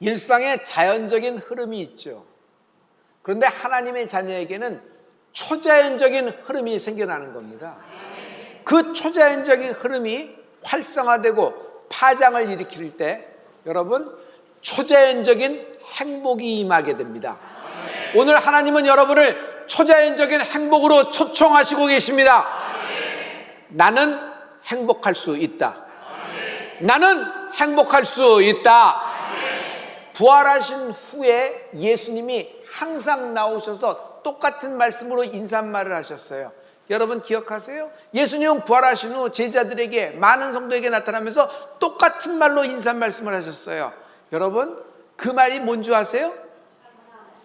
일상의 자연적인 흐름이 있죠. 그런데 하나님의 자녀에게는 초자연적인 흐름이 생겨나는 겁니다. 그 초자연적인 흐름이 활성화되고 파장을 일으킬 때 여러분 초자연적인 행복이 임하게 됩니다. 오늘 하나님은 여러분을 초자연적인 행복으로 초청하시고 계십니다. 나는 행복할 수 있다. 나는 행복할 수 있다. 부활하신 후에 예수님이 항상 나오셔서 똑같은 말씀으로 인사말을 하셨어요. 여러분 기억하세요? 예수님은 부활하신 후 제자들에게, 많은 성도에게 나타나면서 똑같은 말로 인사 말씀을 하셨어요. 여러분 그 말이 뭔지 아세요?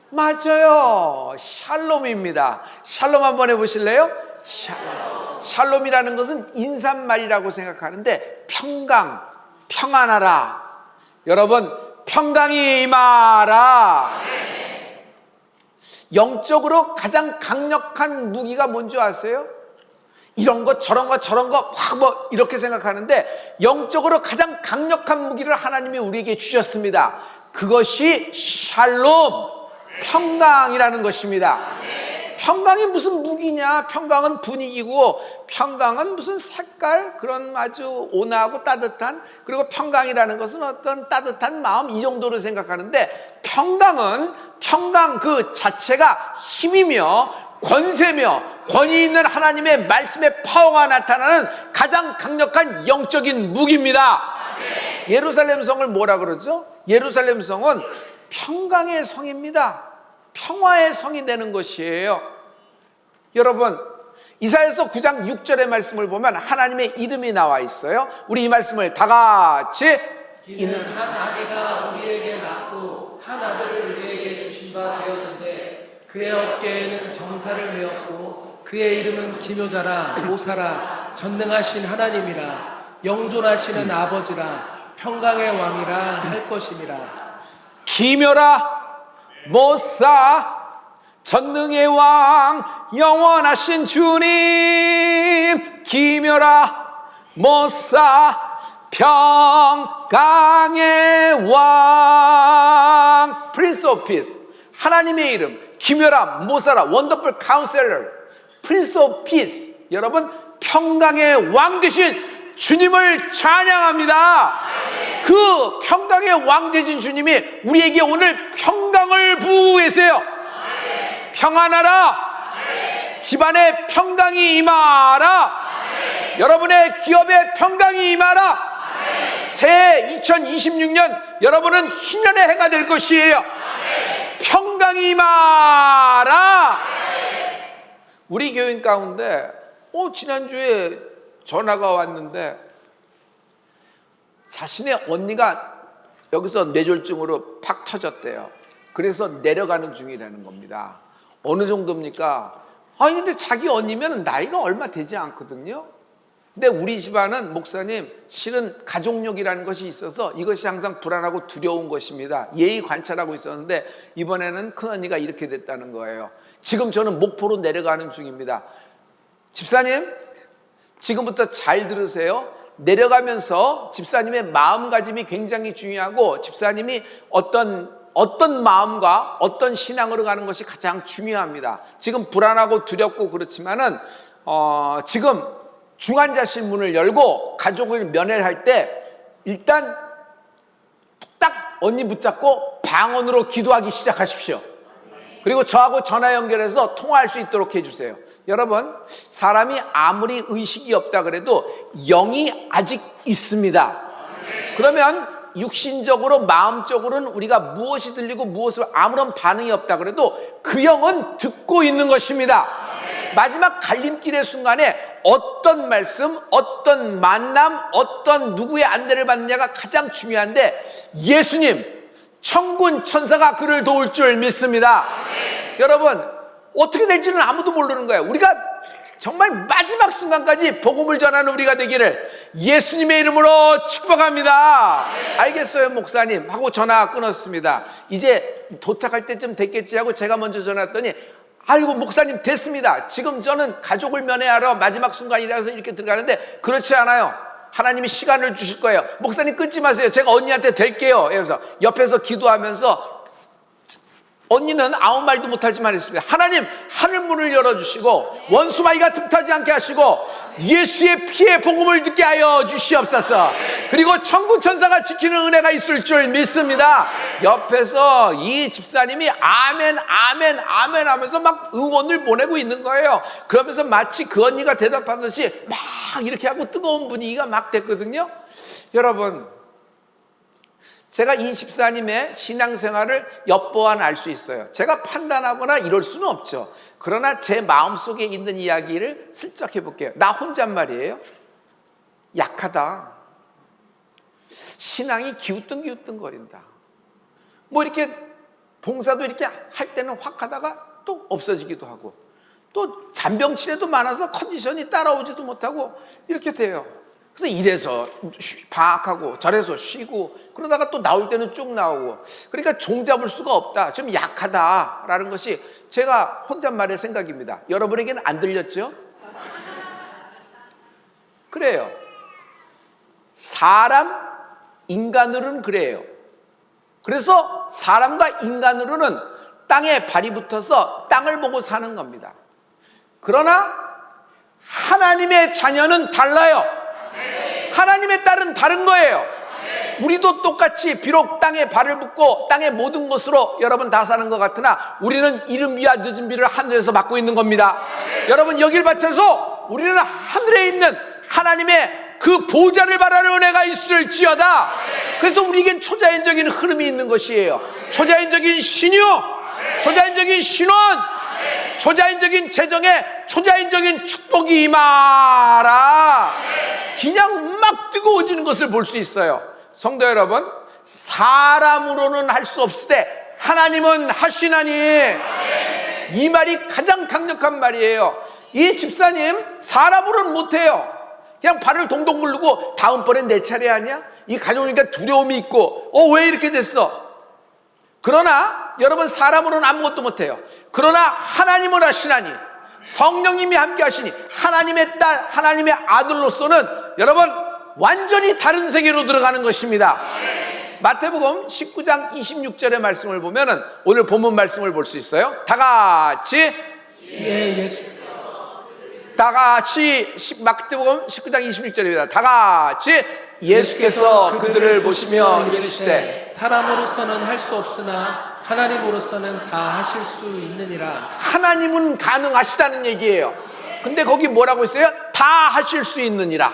맞아요. 샬롬입니다. 샬롬 한번 해보실래요? 샬롬. 샬롬이라는 것은 인사말이라고 생각하는데 평강, 평안하라. 여러분 평강이 임하라. 영적으로 가장 강력한 무기가 뭔지 아세요? 이런 거 저런 거 저런 거 확 뭐 이렇게 생각하는데 영적으로 가장 강력한 무기를 하나님이 우리에게 주셨습니다. 그것이 샬롬, 평강이라는 것입니다. 평강이 무슨 무기냐? 평강은 분위기고, 평강은 무슨 색깔, 그런 아주 온화하고 따뜻한, 그리고 평강이라는 것은 어떤 따뜻한 마음, 이 정도로 생각하는데, 평강은 평강 그 자체가 힘이며 권세며 권위 있는 하나님의 말씀의 파워가 나타나는 가장 강력한 영적인 무기입니다. 예루살렘 성을 뭐라 그러죠? 예루살렘 성은 평강의 성입니다. 평화의 성이 되는 것이에요. 여러분 이사야서 9장 6절의 말씀을 보면 하나님의 이름이 나와 있어요. 우리 이 말씀을 다 같이, 이는 한 아기가 우리에게 낳고 한 아들을 우리에게 주신 바 되었는데 그의 어깨에는 정사를 메었고 그의 이름은 기묘자라 모사라 전능하신 하나님이라 영존하시는 아버지라 평강의 왕이라 할 것임이라. 기묘라 모사 전능의 왕 영원하신 주님, 기묘라 모사 평강의 왕, 프린스 오브 피스. 하나님의 이름 기묘라 모사라 원더풀 카운셀러, 프린스 오브 피스. 여러분 평강의 왕 되신 주님을 찬양합니다. 그 평강의 왕 되신 주님이 우리에게 오늘 평강을 부으고 계세요. 평안하라. 집안에 평강이 임하라. 여러분의 기업에 평강이 임하라. 새해 2026년 여러분은 희년의 해가 될 것이에요. 평강이 임하라. 우리 교인 가운데 지난주에 전화가 왔는데 자신의 언니가 여기서 뇌졸중으로 팍 터졌대요. 그래서 내려가는 중이라는 겁니다. 어느 정도입니까? 아니 근데 자기 언니면 나이가 얼마 되지 않거든요. 근데 우리 집안은 목사님 실은 가족력이라는 것이 있어서 이것이 항상 불안하고 두려운 것입니다. 예의 관찰하고 있었는데 이번에는 큰언니가 이렇게 됐다는 거예요. 지금 저는 목포로 내려가는 중입니다. 집사님 지금부터 잘 들으세요. 내려가면서 집사님의 마음가짐이 굉장히 중요하고 집사님이 어떤 마음과 어떤 신앙으로 가는 것이 가장 중요합니다. 지금 불안하고 두렵고 그렇지만은 지금 중환자실 문을 열고 가족을 면회를 할 때 일단 딱 언니 붙잡고 방언으로 기도하기 시작하십시오. 그리고 저하고 전화 연결해서 통화할 수 있도록 해주세요. 여러분 사람이 아무리 의식이 없다 그래도 영이 아직 있습니다. 그러면 육신적으로 마음적으로는 우리가 무엇이 들리고 무엇을 아무런 반응이 없다 그래도 그 영은 듣고 있는 것입니다. 마지막 갈림길의 순간에 어떤 말씀, 어떤 만남, 어떤 누구의 안내를 받느냐가 가장 중요한데 예수님, 천군 천사가 그를 도울 줄 믿습니다. 여러분 어떻게 될지는 아무도 모르는 거예요. 우리가 정말 마지막 순간까지 복음을 전하는 우리가 되기를 예수님의 이름으로 축복합니다. 알겠어요 목사님 하고 전화 끊었습니다. 이제 도착할 때쯤 됐겠지 하고 제가 먼저 전화했더니 아이고 목사님 됐습니다. 지금 저는 가족을 면회하러 마지막 순간이라서 이렇게 들어가는데 그렇지 않아요. 하나님이 시간을 주실 거예요. 목사님 끊지 마세요. 제가 언니한테 될게요. 그래서 옆에서 기도하면서 언니는 아무 말도 못하지만 했습니다. 하나님, 하늘문을 열어주시고 원수마귀가 틈타지 않게 하시고 예수의 피의 복음을 듣게 하여 주시옵소서. 그리고 천군 천사가 지키는 은혜가 있을 줄 믿습니다. 옆에서 이 집사님이 아멘 아멘 아멘 하면서 막 응원을 보내고 있는 거예요. 그러면서 마치 그 언니가 대답하듯이 막 이렇게 하고 뜨거운 분위기가 막 됐거든요. 여러분, 제가 이 집사님의 신앙생활을 엿보아 알 수 있어요. 제가 판단하거나 이럴 수는 없죠. 그러나 제 마음속에 있는 이야기를 슬쩍 해볼게요. 나 혼잣말이에요. 약하다. 신앙이 기우뚱기우뚱거린다. 뭐 이렇게 봉사도 이렇게 할 때는 확 하다가 또 없어지기도 하고, 또 잔병치레도 많아서 컨디션이 따라오지도 못하고 이렇게 돼요. 그래서 이래서 방학하고 저래서 쉬고 그러다가 또 나올 때는 쭉 나오고, 그러니까 종잡을 수가 없다, 좀 약하다라는 것이 제가 혼잣말의 생각입니다. 여러분에게는 안 들렸죠? 그래요. 사람, 인간으로는 그래요. 그래서 사람과 인간으로는 땅에 발이 붙어서 땅을 보고 사는 겁니다. 그러나 하나님의 자녀는 달라요. 하나님의 딸은 다른 거예요. 우리도 똑같이 비록 땅에 발을 붙고 땅의 모든 것으로 여러분 다 사는 것 같으나 우리는 이른 비와 늦은 비를 하늘에서 받고 있는 겁니다. 여러분, 여길 밭에서 우리는 하늘에 있는 하나님의 그 보좌를 바라는 은혜가 있을지어다. 그래서 우리에겐 초자연적인 흐름이 있는 것이에요. 초자연적인 신유, 초자연적인 신원, 초자연적인 재정에 초자연적인 축복이 임하라. 그냥 막 뜨거워지는 것을 볼 수 있어요. 성도 여러분, 사람으로는 할 수 없을 때 하나님은 하시나니, 이 말이 가장 강력한 말이에요. 이 집사님 사람으로는 못해요. 그냥 발을 동동 굴르고 다음번엔 내 차례 아니야? 이 가져오니까 두려움이 있고 왜 이렇게 됐어? 그러나 여러분, 사람으로는 아무것도 못해요. 그러나 하나님은 하시나니, 성령님이 함께 하시니 하나님의 딸, 하나님의 아들로서는 여러분 완전히 다른 세계로 들어가는 것입니다. 마태복음 19장 26절의 말씀을 보면은 오늘 본문 말씀을 볼 수 있어요. 다 같이 마태복음 19장 26절입니다. 다 같이 예수께서 그들을 보시며 이르시되 사람으로서는 할 수 없으나 하나님으로서는 다 하실 수 있느니라. 하나님은 가능하시다는 얘기예요. 근데 거기 뭐라고 있어요? 다 하실 수 있느니라.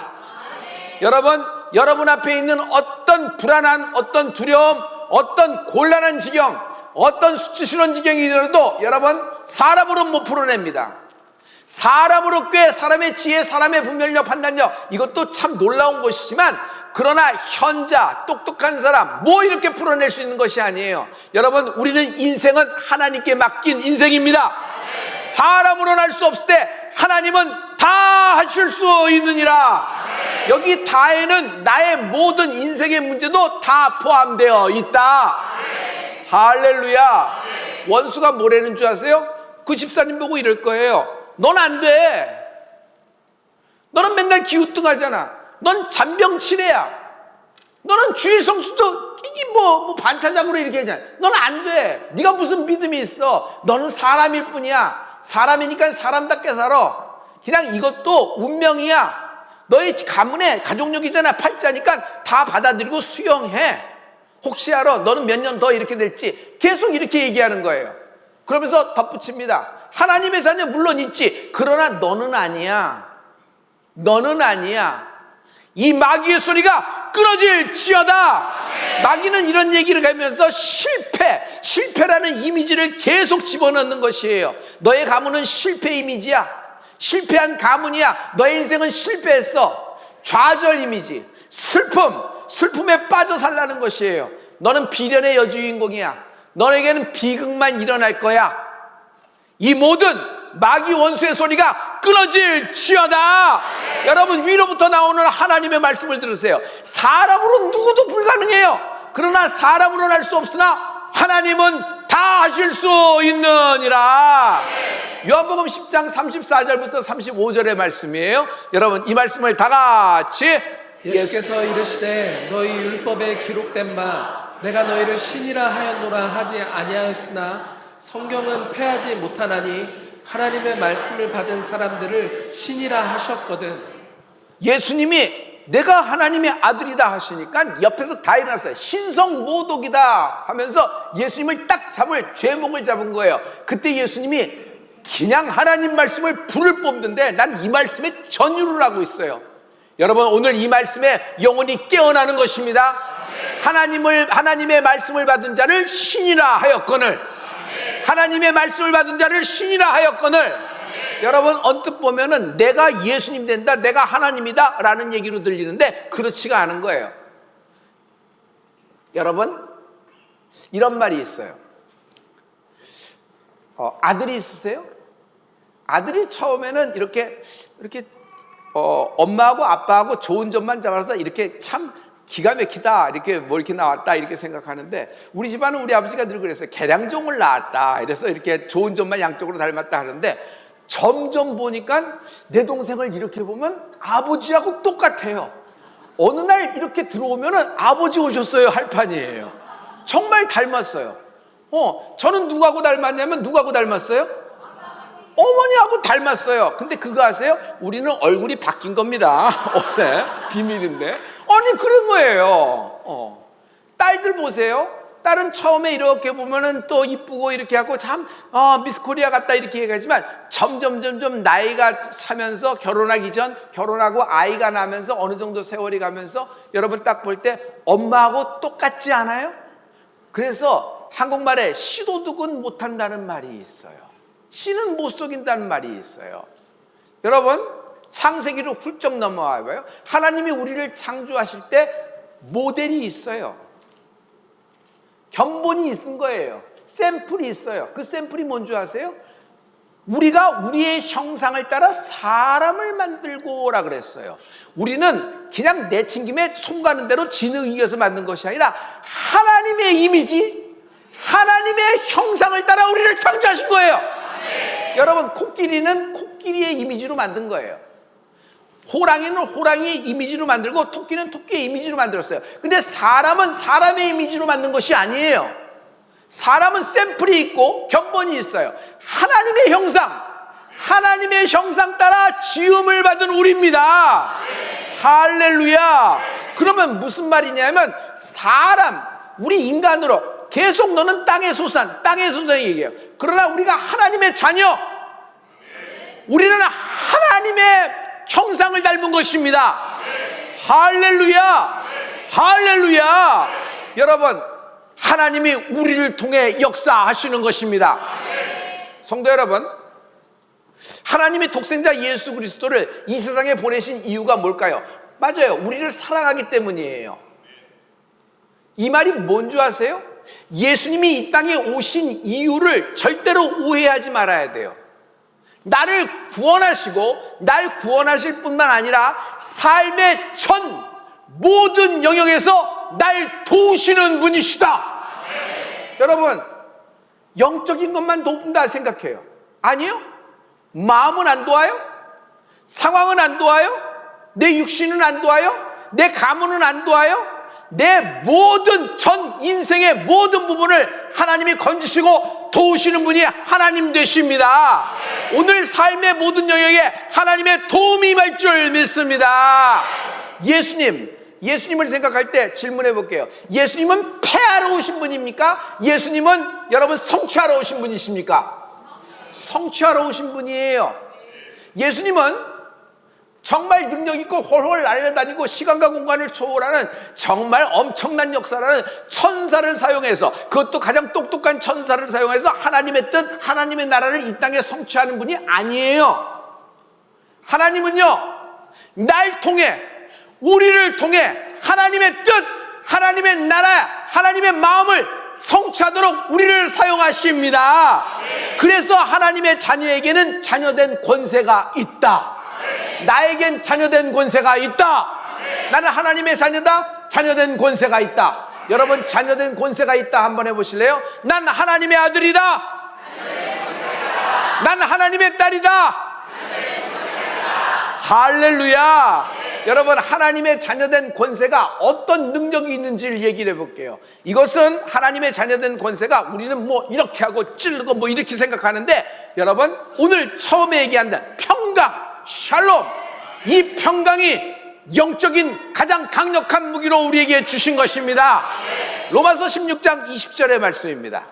여러분, 여러분 앞에 있는 어떤 불안한, 어떤 두려움, 어떤 곤란한 지경, 어떤 수치스러운 지경이더라도 여러분 사람으로는 못 풀어냅니다. 사람으로 꽤 사람의 지혜, 사람의 분별력, 판단력, 이것도 참 놀라운 것이지만 그러나 현자, 똑똑한 사람 뭐 이렇게 풀어낼 수 있는 것이 아니에요. 여러분, 우리는 인생은 하나님께 맡긴 인생입니다. 사람으로는 할 수 없을 때 하나님은 다 하실 수 있느니라. 여기 다에는 나의 모든 인생의 문제도 다 포함되어 있다. 할렐루야. 원수가 뭐라는 줄 아세요? 그 집사님 보고 이럴 거예요. 넌 안 돼. 너는 맨날 기우뚱하잖아. 넌 잔병치레야. 너는 주일 성수도 뭐 반타작으로 이렇게 하잖아. 넌 안 돼. 네가 무슨 믿음이 있어. 너는 사람일 뿐이야. 사람이니까 사람답게 살아. 그냥 이것도 운명이야. 너의 가문에 가족력이잖아. 팔자니까 다 받아들이고 수용해. 혹시 알아? 너는 몇 년 더 이렇게 될지. 계속 이렇게 얘기하는 거예요. 그러면서 덧붙입니다. 하나님의 자녀 물론 있지. 그러나 너는 아니야. 너는 아니야. 이 마귀의 소리가 끊어질지어다. 마귀는 이런 얘기를 하면서 실패라는 이미지를 계속 집어넣는 것이에요. 너의 가문은 실패 이미지야. 실패한 가문이야. 너의 인생은 실패했어. 좌절 이미지, 슬픔에 빠져 살라는 것이에요. 너는 비련의 여주인공이야. 너에게는 비극만 일어날 거야. 이 모든 마귀 원수의 소리가 끊어질지어다. 여러분, 위로부터 나오는 하나님의 말씀을 들으세요. 사람으로는 누구도 불가능해요. 그러나 사람으로는 할 수 없으나 하나님은 다 하실 수 있느니라. 요한복음 10장 34절부터 35절의 말씀이에요. 여러분, 이 말씀을 다 같이 예수께서 이르시되 너희 율법에 기록된 바 내가 너희를 신이라 하였노라 하지 아니하였으나 성경은 패하지 못하나니 하나님의 말씀을 받은 사람들을 신이라 하셨거든. 예수님이 내가 하나님의 아들이다 하시니까 옆에서 다 일어났어요. 신성모독이다 하면서 예수님을 딱 잡을 죄목을 잡은 거예요. 그때 예수님이 그냥 하나님 말씀을 불을 뽑는데 난 이 말씀에 전율을 하고 있어요. 여러분, 오늘 이 말씀에 영혼이 깨어나는 것입니다. 하나님의 말씀을 받은 자를 신이라 하였거늘, 하나님의 말씀을 받은 자를 신이라 하였거늘. 여러분, 언뜻 보면은 내가 예수님 된다, 내가 하나님이다 라는 얘기로 들리는데 그렇지가 않은 거예요. 여러분, 이런 말이 있어요. 아들이 있으세요? 아들이 처음에는 이렇게 엄마하고 아빠하고 좋은 점만 잡아서 이렇게 참 기가 막히다, 이렇게 뭐 이렇게 나왔다 이렇게 생각하는데, 우리 집안은 우리 아버지가 늘 그랬어요. 계량종을 낳았다, 이래서 이렇게 좋은 점만 양쪽으로 닮았다 하는데, 점점 보니까 내 동생을 이렇게 보면 아버지하고 똑같아요. 어느 날 이렇게 들어오면은 아버지 오셨어요 할 판이에요. 정말 닮았어요. 저는 누구하고 닮았냐면, 누구하고 닮았어요? 어머니하고 닮았어요. 근데 그거 아세요? 우리는 얼굴이 바뀐 겁니다. 네, 비밀인데. 아니, 그런 거예요. 딸들 보세요. 딸은 처음에 이렇게 보면은 또 이쁘고 이렇게 하고 참 미스 코리아 같다 이렇게 얘기하지만, 점점 나이가 차면서 결혼하기 전, 결혼하고 아이가 나면서 어느 정도 세월이 가면서 여러분 딱 볼 때 엄마하고 똑같지 않아요? 그래서 한국말에 시도둑은 못한다는 말이 있어요. 씨는 못 속인다는 말이 있어요. 여러분, 창세기로 훌쩍 넘어와 봐요. 하나님이 우리를 창조하실 때 모델이 있어요. 견본이 있는 거예요. 샘플이 있어요. 그 샘플이 뭔지 아세요? 우리가 우리의 형상을 따라 사람을 만들고라 그랬어요. 우리는 그냥 내친 김에 손 가는 대로 지능 이겨서 만든 것이 아니라 하나님의 이미지, 하나님의 형상을 따라 우리를 창조하신 거예요. 여러분, 코끼리는 코끼리의 이미지로 만든 거예요. 호랑이는 호랑이의 이미지로 만들고 토끼는 토끼의 이미지로 만들었어요. 근데 사람은 사람의 이미지로 만든 것이 아니에요. 사람은 샘플이 있고 견본이 있어요. 하나님의 형상 따라 지음을 받은 우리입니다. 할렐루야. 그러면 무슨 말이냐면, 우리 인간으로 계속 너는 땅의 소산 얘기해요. 그러나 우리가 하나님의 자녀, 우리는 하나님의 형상을 닮은 것입니다. 할렐루야. 할렐루야. 여러분, 하나님이 우리를 통해 역사하시는 것입니다. 성도 여러분, 하나님이 독생자 예수 그리스도를 이 세상에 보내신 이유가 뭘까요? 맞아요. 우리를 사랑하기 때문이에요. 이 말이 뭔지 아세요? 예수님이 이 땅에 오신 이유를 절대로 오해하지 말아야 돼요. 나를 구원하시고 날 구원하실 뿐만 아니라 삶의 전 모든 영역에서 날 도우시는 분이시다. 여러분, 영적인 것만 돕는다 생각해요. 아니요. 마음은 안 도와요? 상황은 안 도와요? 내 육신은 안 도와요? 내 가문은 안 도와요? 내 모든 전 인생의 모든 부분을 하나님이 건지시고 도우시는 분이 하나님 되십니다. 오늘 삶의 모든 영역에 하나님의 도움이 임할 줄 믿습니다. 예수님을 생각할 때 질문해 볼게요. 예수님은 폐하러 오신 분입니까? 예수님은 여러분 성취하러 오신 분이십니까? 성취하러 오신 분이에요. 예수님은 정말 능력 있고 홀홀 날려다니고 시간과 공간을 초월하는 정말 엄청난 역사라는 천사를 사용해서, 그것도 가장 똑똑한 천사를 사용해서 하나님의 뜻, 하나님의 나라를 이 땅에 성취하는 분이 아니에요. 하나님은요, 날 통해, 우리를 통해 하나님의 뜻, 하나님의 나라, 하나님의 마음을 성취하도록 우리를 사용하십니다. 그래서 하나님의 자녀에게는 자녀된 권세가 있다. 나에겐 자녀된 권세가 있다. 나는 하나님의 자녀다. 자녀된 권세가 있다. 여러분, 자녀된 권세가 있다 한번 해보실래요? 난 하나님의 아들이다. 난 하나님의 딸이다. 할렐루야. 여러분, 하나님의 자녀된 권세가 어떤 능력이 있는지를 얘기를 해볼게요. 이것은 하나님의 자녀된 권세가 우리는 뭐 이렇게 하고 찌르고 뭐 이렇게 생각하는데, 여러분, 오늘 처음에 얘기한다 평강, 샬롬, 이 평강이 영적인 가장 강력한 무기로 우리에게 주신 것입니다. 로마서 16장 20절의 말씀입니다.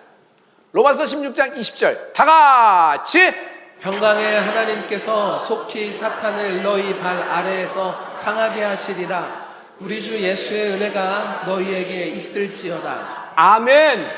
로마서 16장 20절 다 같이. 평강의 하나님께서 속히 사탄을 너희 발 아래에서 상하게 하시리라. 우리 주 예수의 은혜가 너희에게 있을지어다. 아멘.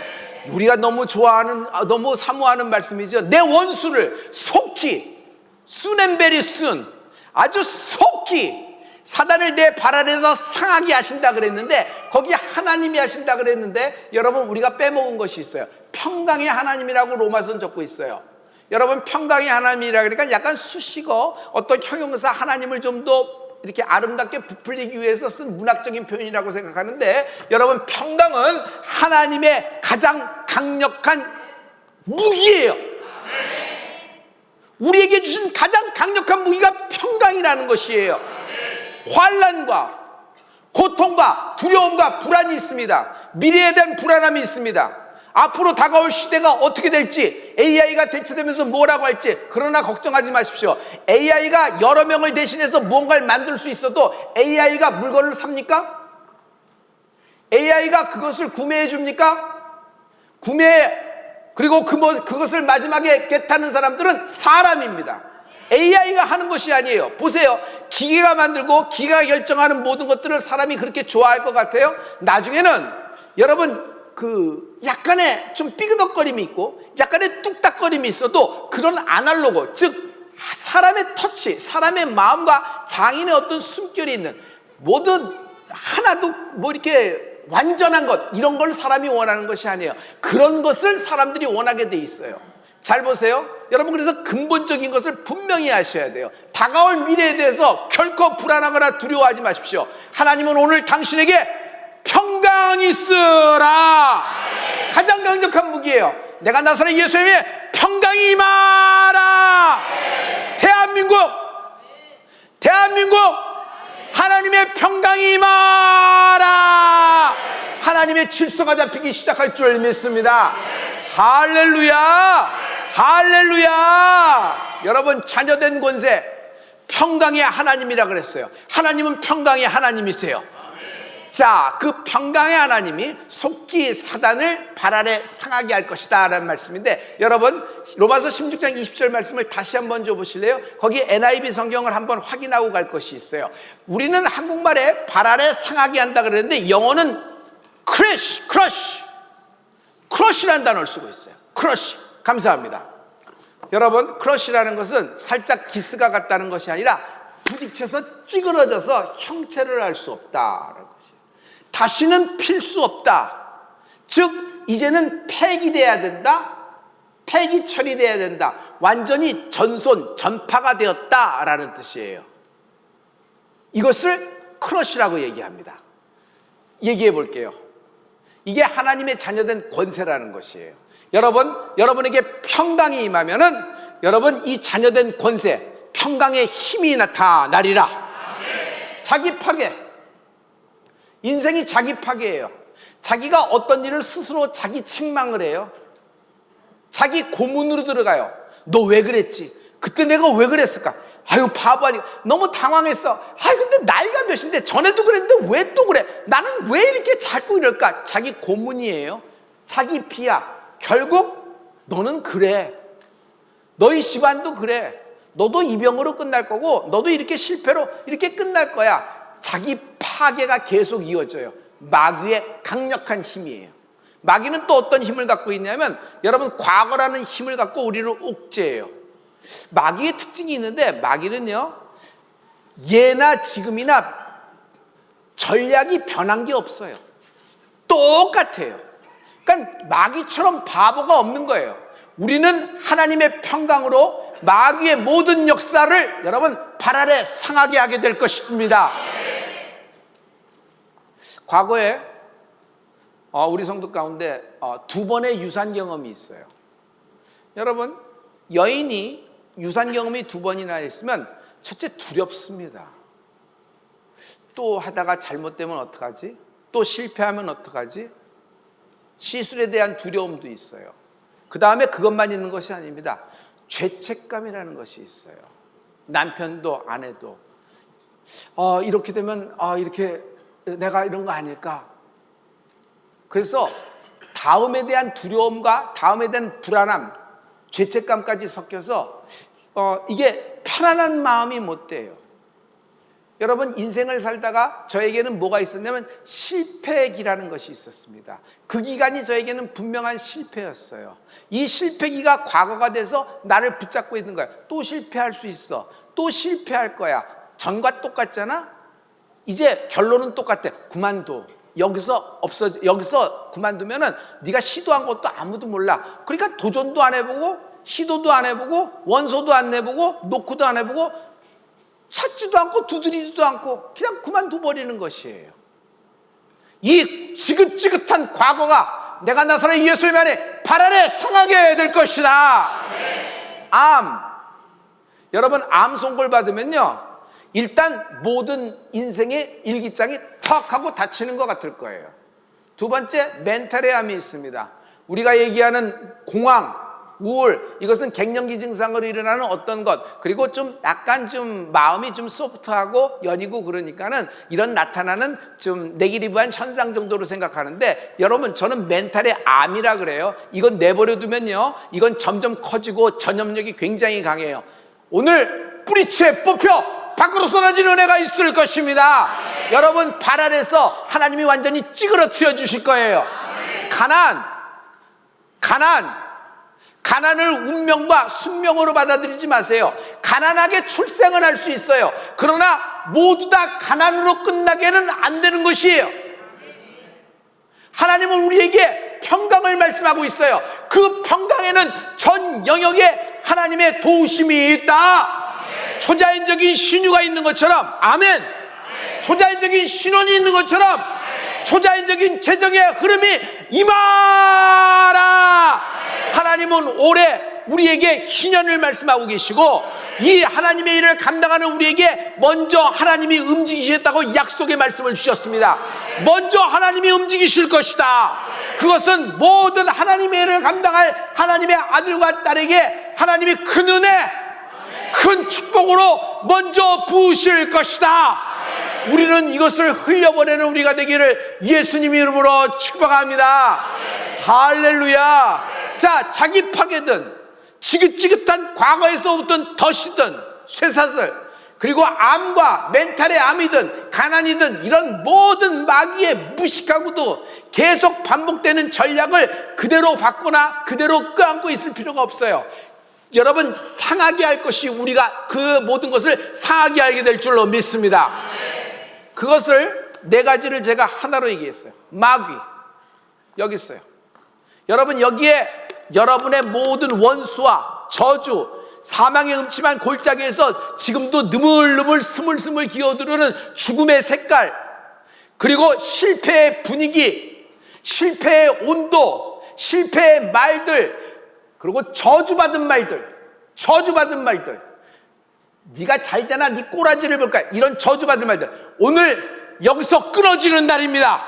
우리가 너무 좋아하는, 너무 사모하는 말씀이죠. 내 원수를 속히, 순앤베리순, 아주 속히 사단을 내 발 아래에서 상하게 하신다 그랬는데, 거기 하나님이 하신다 그랬는데, 여러분, 우리가 빼먹은 것이 있어요. 평강의 하나님이라고 로마서는 적고 있어요. 여러분, 평강의 하나님이라 그러니까 약간 수식어, 어떤 형용사 하나님을 좀 더 이렇게 아름답게 부풀리기 위해서 쓴 문학적인 표현이라고 생각하는데, 여러분, 평강은 하나님의 가장 강력한 무기예요. 우리에게 주신 가장 강력한 무기가 평강이라는 것이에요. 환난과 고통과 두려움과 불안이 있습니다. 미래에 대한 불안함이 있습니다. 앞으로 다가올 시대가 어떻게 될지, AI가 대체되면서 뭐라고 할지, 그러나 걱정하지 마십시오. AI가 여러 명을 대신해서 무언가를 만들 수 있어도 AI가 물건을 삽니까? AI가 그것을 구매해 줍니까? 그리고 그것을 마지막에 깨닫는 사람들은 사람입니다. AI가 하는 것이 아니에요. 보세요. 기계가 만들고 기계가 결정하는 모든 것들을 사람이 그렇게 좋아할 것 같아요? 나중에는 여러분, 약간의 좀 삐그덕거림이 있고 약간의 뚝딱거림이 있어도 그런 아날로그, 즉 사람의 터치, 사람의 마음과 장인의 어떤 숨결이 있는, 모든 하나도 뭐 이렇게 완전한 것, 이런 걸 사람이 원하는 것이 아니에요. 그런 것을 사람들이 원하게 돼 있어요. 잘 보세요. 여러분, 그래서 근본적인 것을 분명히 아셔야 돼요. 다가올 미래에 대해서 결코 불안하거나 두려워하지 마십시오. 하나님은 오늘 당신에게 평강이 있으라. 가장 강력한 무기예요. 내가 나사렛 예수님의 평강이 임하라. 대한민국 하나님의 평강이 임하라. 하나님의 질서가 잡히기 시작할 줄 믿습니다. 할렐루야. 여러분, 자녀된 권세 평강의 하나님이라 그랬어요. 하나님은 평강의 하나님이세요. 자, 그 평강의 하나님이 속히 사단을 발 아래 상하게 할 것이다 라는 말씀인데, 여러분, 로마서 16장 20절 말씀을 다시 한번 줘보실래요? 거기 NIV 성경을 한번 확인하고 갈 것이 있어요. 우리는 한국말에 발 아래 상하게 한다 그랬는데, 영어는 크러쉬라는 단어를 쓰고 있어요. 크러쉬. 감사합니다. 여러분, 크러쉬라는 것은 살짝 기스가 같다는 것이 아니라 부딪혀서 찌그러져서 형체를 알 수 없다라는 것이에요. 다시는 필 수 없다. 즉 이제는 폐기돼야 된다. 폐기 처리돼야 된다. 완전히 전파가 되었다라는 뜻이에요. 이것을 크러쉬라고 얘기합니다. 얘기해 볼게요. 이게 하나님의 자녀된 권세라는 것이에요. 여러분에게 평강이 임하면은 여러분, 이 자녀된 권세, 평강의 힘이 나타나리라. 자기 파괴. 인생이 자기 파괴예요. 자기가 어떤 일을 스스로 자기 책망을 해요. 자기 고문으로 들어가요. 너 왜 그랬지? 그때 내가 왜 그랬을까? 아유, 바보 아니야. 너무 당황했어. 아유, 근데 나이가 몇인데 전에도 그랬는데 왜 또 그래? 나는 왜 이렇게 자꾸 이럴까? 자기 고문이에요. 자기 비하. 결국 너는 그래. 너희 집안도 그래. 너도 이 병으로 끝날 거고 너도 이렇게 실패로 이렇게 끝날 거야. 자기 파괴가 계속 이어져요. 마귀의 강력한 힘이에요. 마귀는 또 어떤 힘을 갖고 있냐면, 여러분, 과거라는 힘을 갖고 우리를 옥죄해요. 마귀의 특징이 있는데, 마귀는요, 예나 지금이나 전략이 변한 게 없어요. 똑같아요. 그러니까 마귀처럼 바보가 없는 거예요. 우리는 하나님의 평강으로 마귀의 모든 역사를 여러분 발 아래 상하게 하게 될 것입니다. 과거에 우리 성도 가운데 2번의 유산 경험이 있어요. 여러분, 여인이 유산 경험이 2번이나 있으면 첫째 두렵습니다. 또 하다가 잘못되면 어떡하지? 또 실패하면 어떡하지? 시술에 대한 두려움도 있어요. 그 다음에 그것만 있는 것이 아닙니다. 죄책감이라는 것이 있어요. 남편도 아내도 이렇게 되면 이렇게 내가 이런 거 아닐까? 그래서 다음에 대한 두려움과 다음에 대한 불안함, 죄책감까지 섞여서 이게 편안한 마음이 못 돼요. 여러분, 인생을 살다가 저에게는 뭐가 있었냐면 실패기라는 것이 있었습니다. 그 기간이 저에게는 분명한 실패였어요. 이 실패기가 과거가 돼서 나를 붙잡고 있는 거야. 또 실패할 수 있어. 또 실패할 거야. 전과 똑같잖아? 이제 결론은 똑같아. 그만둬. 여기서 그만두면은 네가 시도한 것도 아무도 몰라. 그러니까 도전도 안 해보고 시도도 안 해보고 원소도 안 내보고 노크도 안 해보고 찾지도 않고 두드리지도 않고 그냥 그만둬 버리는 것이에요. 이 지긋지긋한 과거가 내가 나사렛 예수님 안에 발 아래 상하게 될 것이다. 암. 여러분, 암 선고를 받으면요, 일단 모든 인생의 일기장이 턱 하고 닫히는 것 같을 거예요. 두 번째, 멘탈의 암이 있습니다. 우리가 얘기하는 공황, 우울, 이것은 갱년기 증상으로 일어나는 어떤 것, 그리고 좀 약간 좀 마음이 좀 소프트하고 여리고 그러니까는 이런 나타나는 좀 네기티브한 현상 정도로 생각하는데, 여러분, 저는 멘탈의 암이라 그래요. 이건 내버려 두면요, 이건 점점 커지고 전염력이 굉장히 강해요. 오늘 뿌리채 뽑혀 밖으로 쏟아지는 은혜가 있을 것입니다. 여러분, 발 아래서 하나님이 완전히 찌그러뜨려 주실 거예요. 가난을 운명과 숙명으로 받아들이지 마세요. 가난하게 출생은 할 수 있어요. 그러나 모두 다 가난으로 끝나게는 안 되는 것이에요. 하나님은 우리에게 평강을 말씀하고 있어요. 그 평강에는 전 영역에 하나님의 도우심이 있다. 초자연적인 신유가 있는 것처럼, 아멘. 초자연적인 신원이 있는 것처럼 초자연적인 재정의 흐름이 임하라. 하나님은 올해 우리에게 희년을 말씀하고 계시고, 이 하나님의 일을 감당하는 우리에게 먼저 하나님이 움직이시겠다고 약속의 말씀을 주셨습니다. 먼저 하나님이 움직이실 것이다. 그것은 모든 하나님의 일을 감당할 하나님의 아들과 딸에게 하나님이 큰 은혜, 큰 축복으로 먼저 부으실 것이다. 우리는 이것을 흘려보내는 우리가 되기를 예수님 이름으로 축복합니다. 할렐루야. 자, 자기 파괴든 지긋지긋한 과거에서부터 덫이든 쇠사슬, 그리고 암과 멘탈의 암이든 가난이든 이런 모든 마귀의 무식하고도 계속 반복되는 전략을 그대로 받거나 그대로 끄안고 있을 필요가 없어요. 여러분, 상하게 할 것이, 우리가 그 모든 것을 상하게 알게 될 줄로 믿습니다. 그것을 네 가지를 제가 하나로 얘기했어요. 마귀, 여기 있어요. 여러분, 여기에 여러분의 모든 원수와 저주, 사망의 음침한 골짜기에서 지금도 느물느물 스물스물 기어들어오는 죽음의 색깔, 그리고 실패의 분위기, 실패의 온도, 실패의 말들, 그리고 저주받은 말들, 네가 잘 되나, 네 꼬라지를 볼까, 이런 저주받은 말들, 오늘 여기서 끊어지는 날입니다.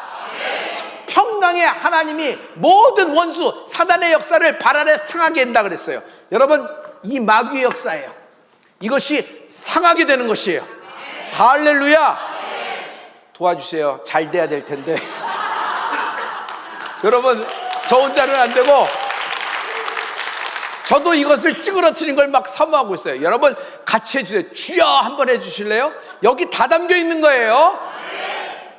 평강의 하나님이 모든 원수 사단의 역사를 발 아래 상하게 한다 그랬어요. 여러분, 이 마귀의 역사예요. 이것이 상하게 되는 것이에요. 할렐루야. 도와주세요. 잘 돼야 될 텐데. 여러분, 저 혼자는 안 되고 저도 이것을 찌그러뜨린 걸 막 사모하고 있어요. 여러분, 같이 해주세요. 주여 한번 해주실래요? 여기 다 담겨 있는 거예요.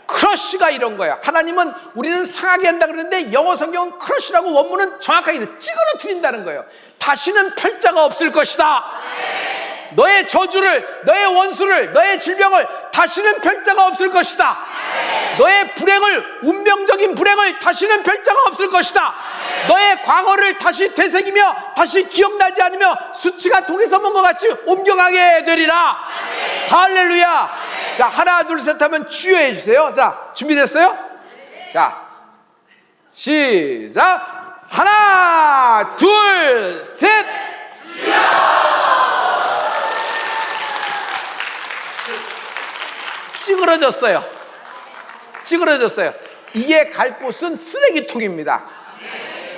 크러쉬가 이런 거야. 하나님은 우리는 상하게 한다 그러는데 영어 성경은 크러쉬라고 원문은 정확하게 찌그러뜨린다는 거예요. 다시는 팔자가 없을 것이다. 너의 저주를, 너의 원수를, 너의 질병을 다시는 별자가 없을 것이다. 너의 불행을, 운명적인 불행을 다시는 별자가 없을 것이다. 너의 과거를 다시 되새기며 다시 기억나지 않으며 수치가 독에 서문 것 같이 옮겨가게 되리라. 할렐루야. 자, 하나 둘 셋 하면 주여해 주세요. 자, 준비됐어요? 자, 시작. 하나 둘 셋. 찌그러졌어요. 찌그러졌어요. 이게 갈 곳은 쓰레기통입니다.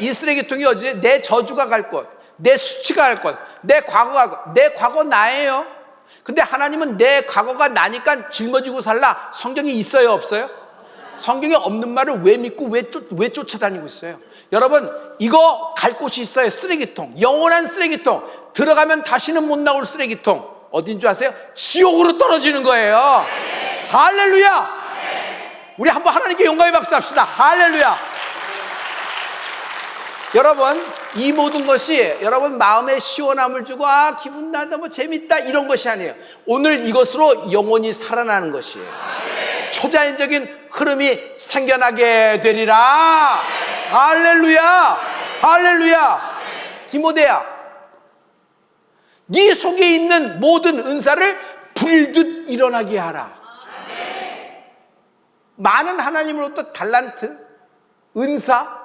이 쓰레기통이 어디에? 내 저주가 갈 곳, 내 수치가 갈 곳, 내 과거가 갈 곳. 내 과거 나예요. 근데 하나님은 내 과거가 나니까 짊어지고 살라. 성경이 있어요, 없어요? 성경에 없는 말을 왜 믿고 왜 쫓아다니고 있어요? 여러분, 이거 갈 곳이 있어요. 쓰레기통, 영원한 쓰레기통. 들어가면 다시는 못 나올 쓰레기통. 어딘 줄 아세요? 지옥으로 떨어지는 거예요. 할렐루야. 우리 한번 하나님께 영광의 박수 합시다. 할렐루야. 여러분, 이 모든 것이 여러분 마음에 시원함을 주고 기분 나다 뭐 재밌다 이런 것이 아니에요. 오늘 이것으로 영혼이 살아나는 것이에요. 초자연적인 흐름이 생겨나게 되리라. 할렐루야. 할렐루야. 디모데야, 네 속에 있는 모든 은사를 불듯 일어나게 하라. 많은 하나님으로부터 달란트, 은사,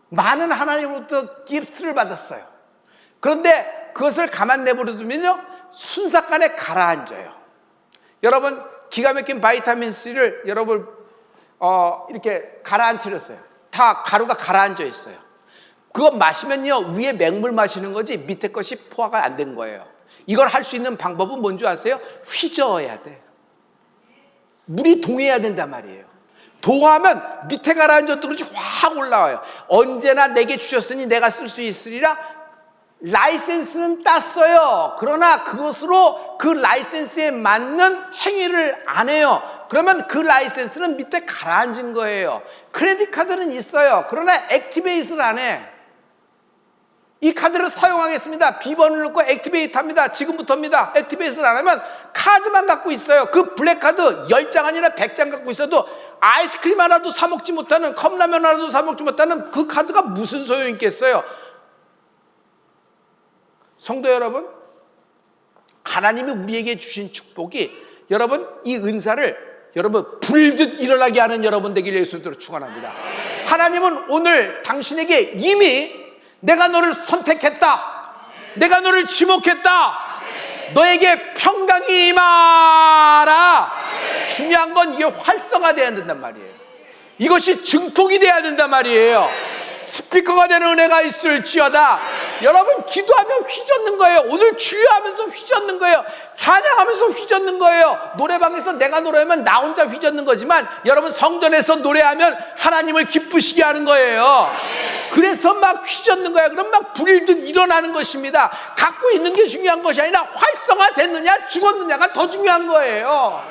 많은 하나님으로부터 기프트를 받았어요. 그런데 그것을 가만 내버려두면요, 순삭간에 가라앉아요. 여러분, 기가 막힌 바이타민 C를 여러분 이렇게 가라앉히렸어요. 다 가루가 가라앉아 있어요. 그거 마시면요, 위에 맹물 마시는 거지 밑에 것이 포화가 안 된 거예요. 이걸 할 수 있는 방법은 뭔지 아세요? 휘저어야 돼. 물이 동해야 된단 말이에요. 동하면 밑에 가라앉았던 것이 확 올라와요. 언제나 내게 주셨으니 내가 쓸 수 있으리라. 라이센스는 땄어요. 그러나 그것으로 그 라이센스에 맞는 행위를 안 해요. 그러면 그 라이센스는 밑에 가라앉은 거예요. 크레딧 카드는 있어요. 그러나 액티베이트를 안 해. 이 카드를 사용하겠습니다. 비번을 넣고 액티베이트 합니다. 지금부터입니다. 액티베이트를 안 하면 카드만 갖고 있어요. 그 블랙카드 10장 아니라 100장 갖고 있어도 아이스크림 하나도 사 먹지 못하는, 컵라면 하나도 사 먹지 못하는 그 카드가 무슨 소용이 있겠어요? 성도 여러분, 하나님이 우리에게 주신 축복이 여러분 이 은사를 여러분 불듯 일어나게 하는 여러분 되길 예수님으로 축원합니다. 하나님은 오늘 당신에게 이미 내가 너를 선택했다, 내가 너를 지목했다, 너에게 평강이 임하라. 중요한 건 이게 활성화돼야 된단 말이에요. 이것이 증폭이 돼야 된단 말이에요. 스피커가 되는 은혜가 있을지어다. 여러분, 기도하면 휘젓는 거예요. 오늘 주여하면서 휘젓는 거예요. 찬양하면서 휘젓는 거예요. 노래방에서 내가 노래하면 나 혼자 휘젓는 거지만 여러분 성전에서 노래하면 하나님을 기쁘시게 하는 거예요. 그래서 막 휘젓는 거예요. 그럼 막 불듯 일어나는 것입니다. 갖고 있는 게 중요한 것이 아니라 활성화됐느냐 죽었느냐가 더 중요한 거예요.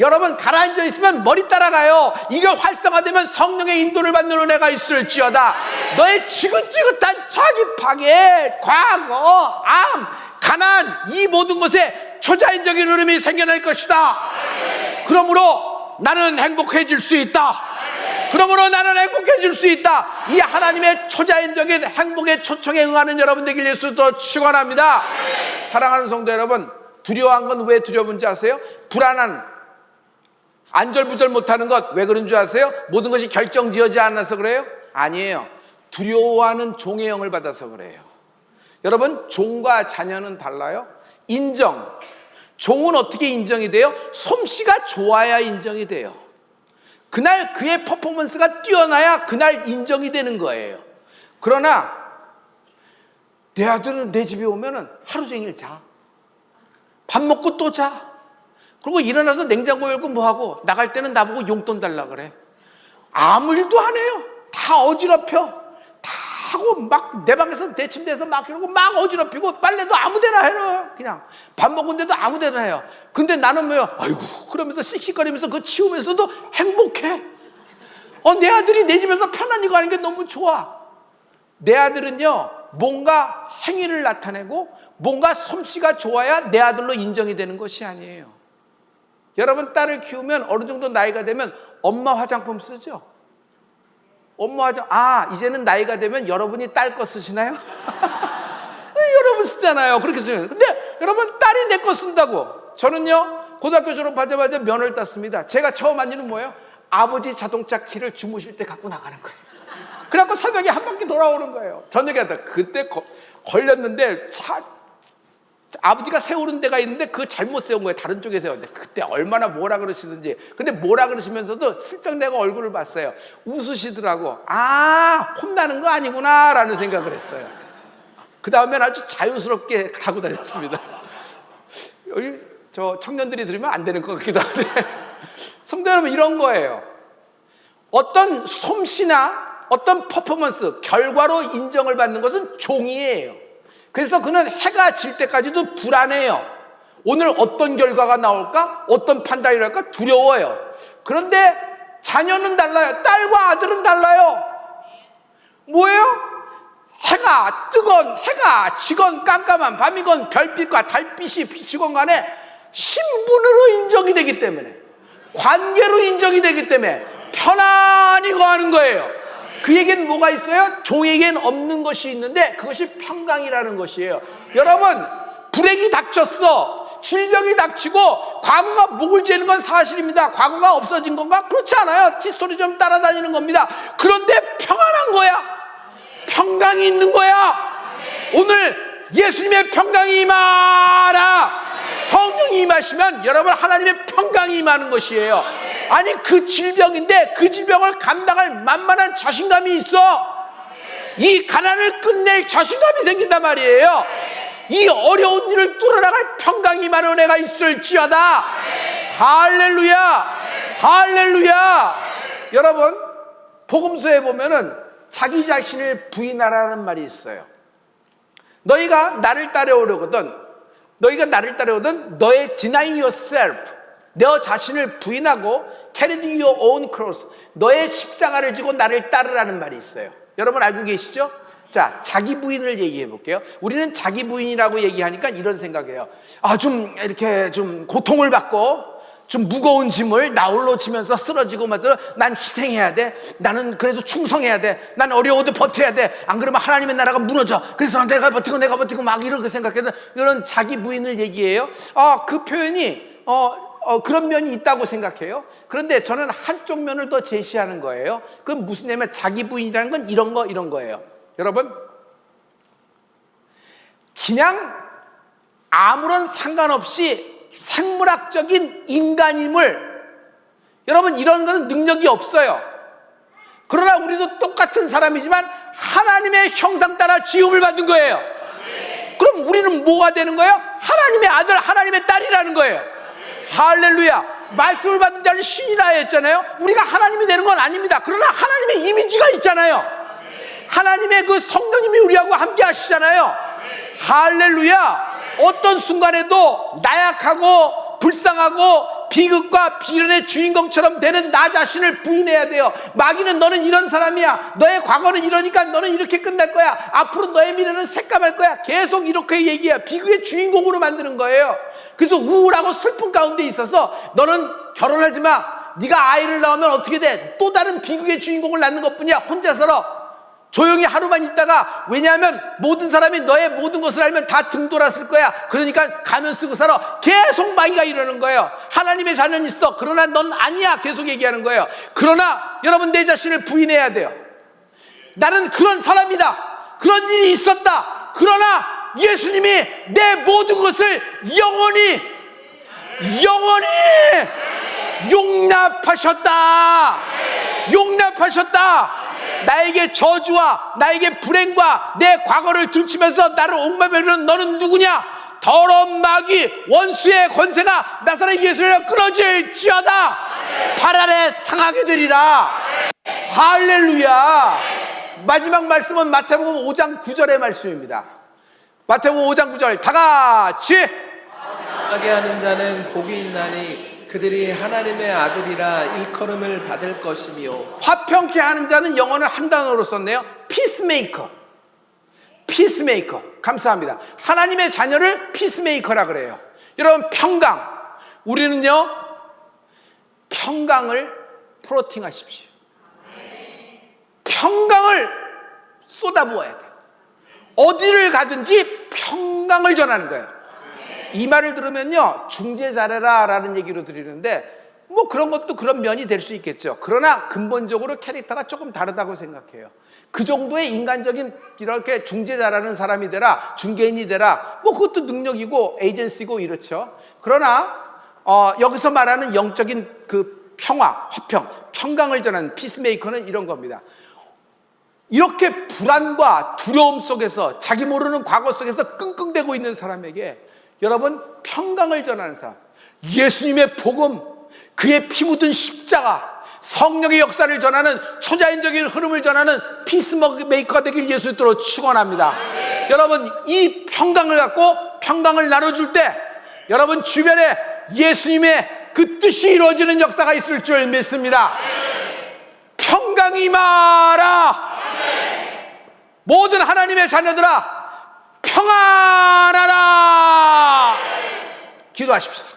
여러분, 가라앉아 있으면 머리 따라가요. 이게 활성화되면 성령의 인도를 받는 은혜가 있을지어다. 너의 지긋지긋한 자기 파괴, 과거, 암, 가난, 이 모든 것에 초자연적인 흐름이 생겨날 것이다. 그러므로 나는 행복해질 수 있다. 그러므로 나는 행복해질 수 있다. 이 하나님의 초자연적인 행복의 초청에 응하는 여러분 되길 예수도 축원합니다. 사랑하는 성도 여러분, 두려워한 건 왜 두려운지 아세요? 불안한, 안절부절 못하는 것 왜 그런 줄 아세요? 모든 것이 결정지어지지 않아서 그래요? 아니에요. 두려워하는 종의 영을 받아서 그래요. 여러분, 종과 자녀는 달라요. 인정. 종은 어떻게 인정이 돼요? 솜씨가 좋아야 인정이 돼요. 그날 그의 퍼포먼스가 뛰어나야 그날 인정이 되는 거예요. 그러나 내 아들은 내 집에 오면은 하루 종일 자. 밥 먹고 또 자. 그리고 일어나서 냉장고 열고 뭐하고, 나갈 때는 나보고 용돈 달라 그래. 아무 일도 안 해요. 다 어지럽혀. 다 하고 막 내 방에서 내 침대에서 막 이러고 막 어지럽히고, 빨래도 아무 데나 해요. 그냥 밥 먹은 데도 아무 데나 해요. 근데 나는 뭐요? 아이고, 그러면서 씩씩거리면서 그거 치우면서도 행복해. 내 아들이 내 집에서 편안히 가는 게 너무 좋아. 내 아들은요, 뭔가 행위를 나타내고 뭔가 솜씨가 좋아야 내 아들로 인정이 되는 것이 아니에요. 여러분, 딸을 키우면 어느 정도 나이가 되면 엄마 화장품 쓰죠? 엄마 이제는 나이가 되면 여러분이 딸 거 쓰시나요? 여러분 쓰잖아요. 그렇게 쓰면. 근데 여러분, 딸이 내 거 쓴다고. 저는요, 고등학교 졸업하자마자 면허를 땄습니다. 제가 처음 한 일은 뭐예요? 아버지 자동차 키를 주무실 때 갖고 나가는 거예요. 그래갖고 새벽에 한 바퀴 돌아오는 거예요. 저녁에 하다. 그때 걸렸는데 아버지가 세우는 데가 있는데 그거 잘못 세운 거예요. 다른 쪽에 세웠는데 그때 얼마나 뭐라 그러시든지. 근데 뭐라 그러시면서도 슬쩍 내가 얼굴을 봤어요. 웃으시더라고. 아, 혼나는 거 아니구나 라는 생각을 했어요. 그 다음엔 아주 자유스럽게 타고 다녔습니다. 여기 저 청년들이 들으면 안 되는 것 같기도 한데 성도 여러분, 이런 거예요. 어떤 솜씨나 어떤 퍼포먼스, 결과로 인정을 받는 것은 종이에요. 그래서 그는 해가 질 때까지도 불안해요. 오늘 어떤 결과가 나올까? 어떤 판단이 날까? 두려워요. 그런데 자녀는 달라요. 딸과 아들은 달라요. 뭐예요? 해가 뜨건 해가 지건 깜깜한 밤이건 별빛과 달빛이 비치건 간에 신분으로 인정이 되기 때문에, 관계로 인정이 되기 때문에 편안히 거하는 거예요. 그에겐 뭐가 있어요? 종에겐 없는 것이 있는데 그것이 평강이라는 것이에요. 여러분, 불행이 닥쳤어. 질병이 닥치고 과거가 목을 재는 건 사실입니다. 과거가 없어진 건가? 그렇지 않아요. 히스토리 좀 따라다니는 겁니다. 그런데 평안한 거야. 평강이 있는 거야. 오늘 예수님의 평강이 임하라. 성령이 임하시면 여러분 하나님의 평강이 임하는 것이에요. 아니, 그 질병인데 그 질병을 감당할 만만한 자신감이 있어. 이 가난을 끝낼 자신감이 생긴단 말이에요. 이 어려운 일을 뚫어나갈 평강이 임하는 은혜가 있을지어다. 할렐루야, 할렐루야. 여러분, 복음서에 보면은 자기 자신을 부인하라는 말이 있어요. 너희가 나를 따라오려거든 너의 deny yourself, 너 자신을 부인하고 carry your own cross, 너의 십자가를 지고 나를 따르라는 말이 있어요. 여러분 알고 계시죠? 자, 자기 부인을 얘기해 볼게요. 우리는 자기 부인이라고 얘기하니까 이런 생각이에요. 아, 좀 이렇게 좀 고통을 받고 좀 무거운 짐을 나 홀로 지면서 쓰러지고 말들어 난 희생해야 돼. 나는 그래도 충성해야 돼. 난 어려워도 버텨야 돼. 안 그러면 하나님의 나라가 무너져. 그래서 내가 버티고 막 이렇게 생각해서 이런 자기 부인을 얘기해요. 그 표현이 그런 면이 있다고 생각해요. 그런데 저는 한쪽 면을 더 제시하는 거예요. 그건 무슨 얘기냐면 자기 부인이라는 건 이런 거예요. 여러분, 그냥 아무런 상관없이 생물학적인 인간임을, 여러분 이런 거는 능력이 없어요. 그러나 우리도 똑같은 사람이지만 하나님의 형상 따라 지음을 받는 거예요. 그럼 우리는 뭐가 되는 거예요? 하나님의 아들, 하나님의 딸이라는 거예요. 할렐루야. 말씀을 받은 자는 신이라 했잖아요. 우리가 하나님이 되는 건 아닙니다. 그러나 하나님의 이미지가 있잖아요. 하나님의 그 성령님이 우리하고 함께 하시잖아요. 할렐루야. 어떤 순간에도 나약하고 불쌍하고 비극과 비련의 주인공처럼 되는 나 자신을 부인해야 돼요. 마귀는 너는 이런 사람이야. 너의 과거는 이러니까 너는 이렇게 끝날 거야. 앞으로 너의 미래는 새까말 거야. 계속 이렇게 얘기해요. 비극의 주인공으로 만드는 거예요. 그래서 우울하고 슬픈 가운데 있어서 너는 결혼하지 마. 네가 아이를 낳으면 어떻게 돼? 또 다른 비극의 주인공을 낳는 것뿐이야. 혼자 살아. 조용히 하루만 있다가, 왜냐하면 모든 사람이 너의 모든 것을 알면 다 등 돌았을 거야. 그러니까 가면 쓰고 살아. 계속 마귀가 이러는 거예요. 하나님의 자녀는 있어. 그러나 넌 아니야. 계속 얘기하는 거예요. 그러나 여러분, 내 자신을 부인해야 돼요. 나는 그런 사람이다. 그런 일이 있었다. 그러나 예수님이 내 모든 것을 영원히 용납하셨다. 나에게 저주와 나에게 불행과 내 과거를 들추면서 나를 옥마매는 너는 누구냐? 더러운 마귀 원수의 권세가 나사렛 예수를 끊어질지어다. 발 아래 상하게 되리라. 할렐루야. 마지막 말씀은 마태복음 5장 9절의 말씀입니다. 마태복음 5장 9절 다 같이. 하게 하는 자는 복이 있나니 그들이 하나님의 아들이라 일컬음을 받을 것이며. 화평케 하는 자는 영어를 한 단어로 썼네요. 피스메이커. 감사합니다. 하나님의 자녀를 피스메이커라 그래요. 여러분, 평강. 우리는요, 평강을 프로팅하십시오. 평강을 쏟아부어야 돼요. 어디를 가든지 평강을 전하는 거예요. 이 말을 들으면요, 중재 잘해라 라는 얘기로 드리는데, 뭐 그런 것도 그런 면이 될 수 있겠죠. 그러나 근본적으로 캐릭터가 조금 다르다고 생각해요. 그 정도의 인간적인 이렇게 중재자라는 사람이 되라, 중개인이 되라, 뭐 그것도 능력이고 에이전시고 이렇죠. 그러나 여기서 말하는 영적인 그 평화, 화평, 평강을 전하는 피스메이커는 이런 겁니다. 이렇게 불안과 두려움 속에서 자기 모르는 과거 속에서 끙끙대고 있는 사람에게 여러분 평강을 전하는 사람, 예수님의 복음, 그의 피 묻은 십자가, 성령의 역사를 전하는 초자연적인 흐름을 전하는 피스메이커가 되길 예수님으로 축원합니다. 여러분 이 평강을 갖고 평강을 나눠줄 때 여러분 주변에 예수님의 그 뜻이 이루어지는 역사가 있을 줄 믿습니다. 평강이 임하라. 모든 하나님의 자녀들아 평안하라. 기도하십시오.